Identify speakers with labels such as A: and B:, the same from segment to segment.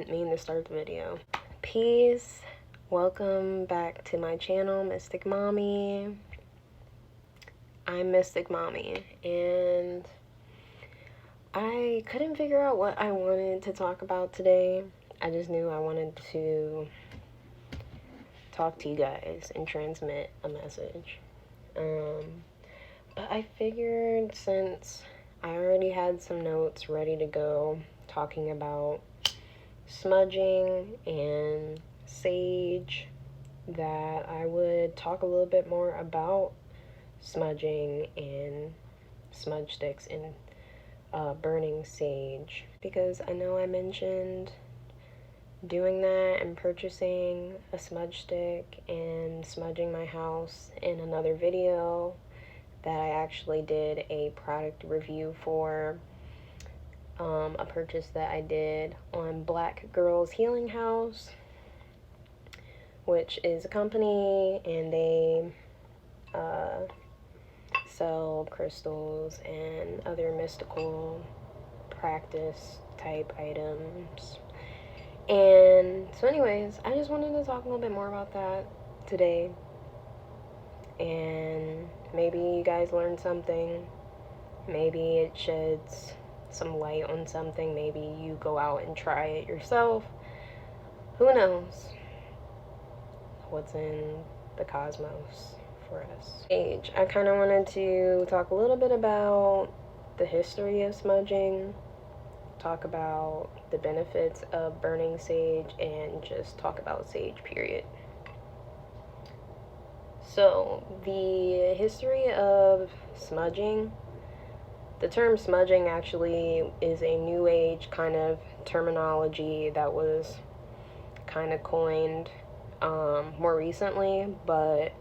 A: didn't mean to start the video. Peace. Welcome back to my channel, Mystic Mommy. I'm Mystic Mommy, and I couldn't figure out what I wanted to talk about today. I just knew I wanted to talk to you guys and transmit a message. But I figured since I already had some notes ready to go talking about smudging and sage, that I would talk a little bit more about smudging and smudge sticks and burning sage, because I know I mentioned doing that and purchasing a smudge stick and smudging my house in another video that I actually did a product review for, a purchase that I did on Black Girls Healing House, which is a company, and they sell crystals and other mystical practice type items. And so anyways, I just wanted to talk a little bit more about that today, and maybe you guys learned something, maybe it sheds some light on something, maybe you go out and try it yourself. Who knows what's in the cosmos for us. I kind of wanted to talk a little bit about the history of smudging, talk about the benefits of burning sage, and just talk about sage, period. So, the history of smudging. The term smudging actually is a new age kind of terminology that was kind of coined more recently, but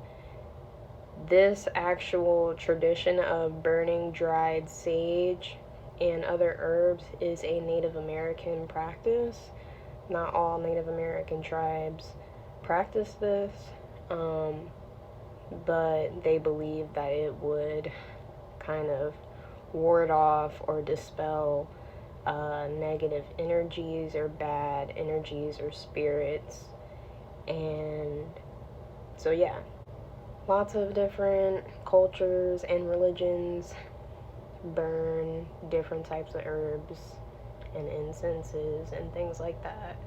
A: this actual tradition of burning dried sage and other herbs is a Native American practice. Not all Native American tribes practice this, but they believe that it would kind of ward off or dispel negative energies or bad energies or spirits. And so yeah, lots of different cultures and religions burn different types of herbs and incenses and things like that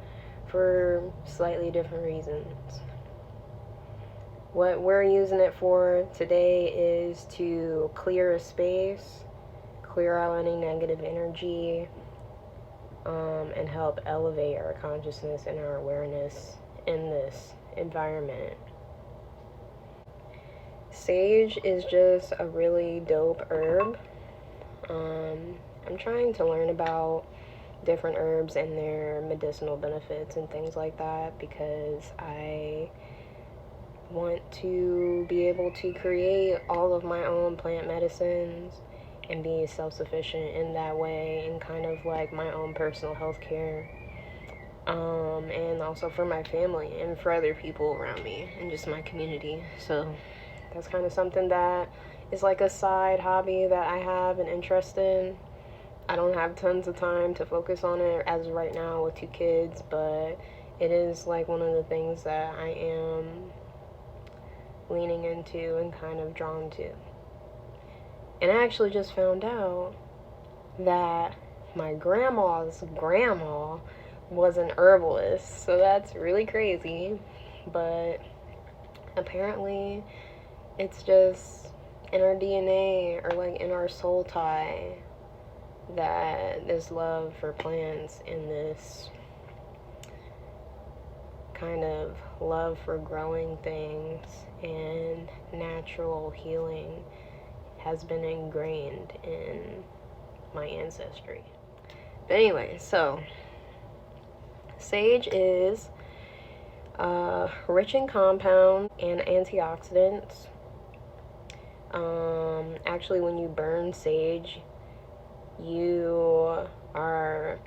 A: for slightly different reasons. What we're using it for today is to clear a space, clear out any negative energy, and help elevate our consciousness and our awareness in this environment. Sage is just a really dope herb. I'm trying to learn about different herbs and their medicinal benefits and things like that, because I want to be able to create all of my own plant medicines and be self-sufficient in that way, and kind of like my own personal health care, and also for my family and for other people around me and just my community. So that's kind of something that is like a side hobby that I have an interest in. I don't have tons of time to focus on it as of right now with 2 kids, but it is like one of the things that I am leaning into and kind of drawn to. And I actually just found out that my grandma's grandma was an herbalist, so that's really crazy. But apparently it's just in our DNA, or like in our soul tie, that this love for plants and this kind of love for growing things and natural healing has been ingrained in my ancestry. But anyway, so sage is rich in compounds and antioxidants. Actually, when you burn sage, you are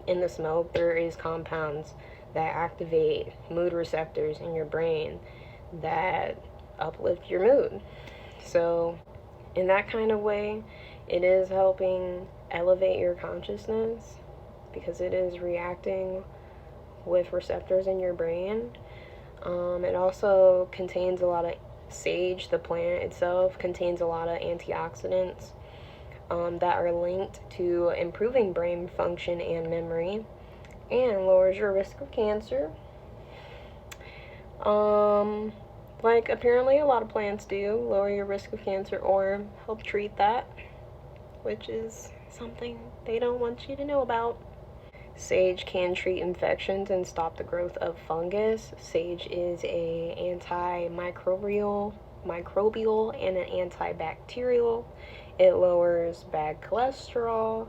A: in the smoke, there is compounds that activate mood receptors in your brain that uplift your mood. So in that kind of way, it is helping elevate your consciousness, because it is reacting with receptors in your brain. It also contains a lot of sage. The plant itself contains a lot of antioxidants that are linked to improving brain function and memory, and lowers your risk of cancer. Like apparently a lot of plants do lower your risk of cancer or help treat that, which is something they don't want you to know about. Sage can treat infections and stop the growth of fungus. Sage is a antimicrobial and an antibacterial. It lowers bad cholesterol,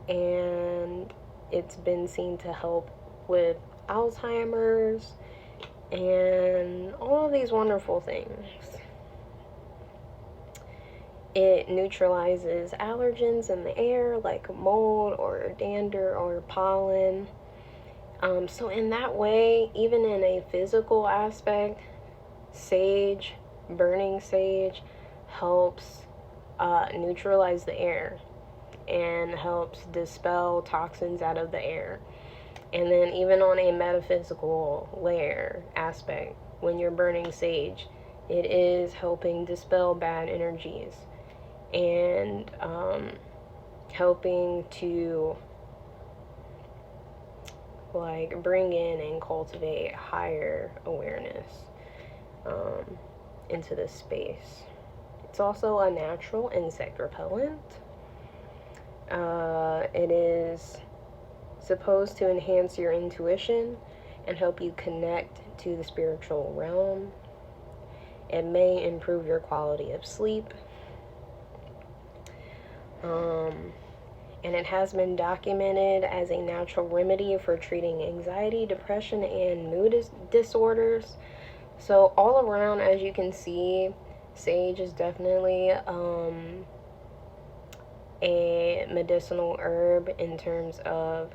A: and it's been seen to help with Alzheimer's and all of these wonderful things. It neutralizes allergens in the air like mold or dander or pollen. So in that way, even in a physical aspect, sage, burning sage, helps neutralize the air and helps dispel toxins out of the air. And then even on a metaphysical layer aspect, when you're burning sage, it is helping dispel bad energies and helping to like bring in and cultivate higher awareness into this space. It's also a natural insect repellent. It is supposed to enhance your intuition and help you connect to the spiritual realm. It may improve your quality of sleep. And it has been documented as a natural remedy for treating anxiety, depression, and mood disorders. So all around, as you can see, sage is definitely a medicinal herb in terms of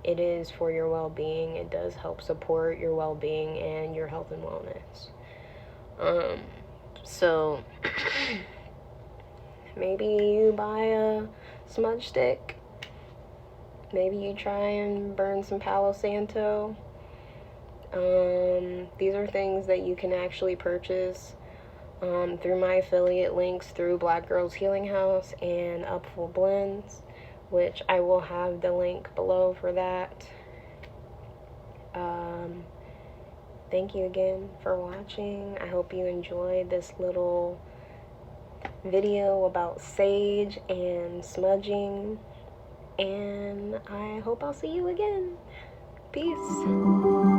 A: it is for your well-being. It does help support your well-being and your health and wellness. So maybe you buy a smudge stick. Maybe you try and burn some Palo Santo. These are things that you can actually purchase through my affiliate links through Black Girls Healing House and Upful Blends, which I will have the link below for that. Thank you again for watching. I hope you enjoyed this little video about sage and smudging, and I hope I'll see you again. Peace.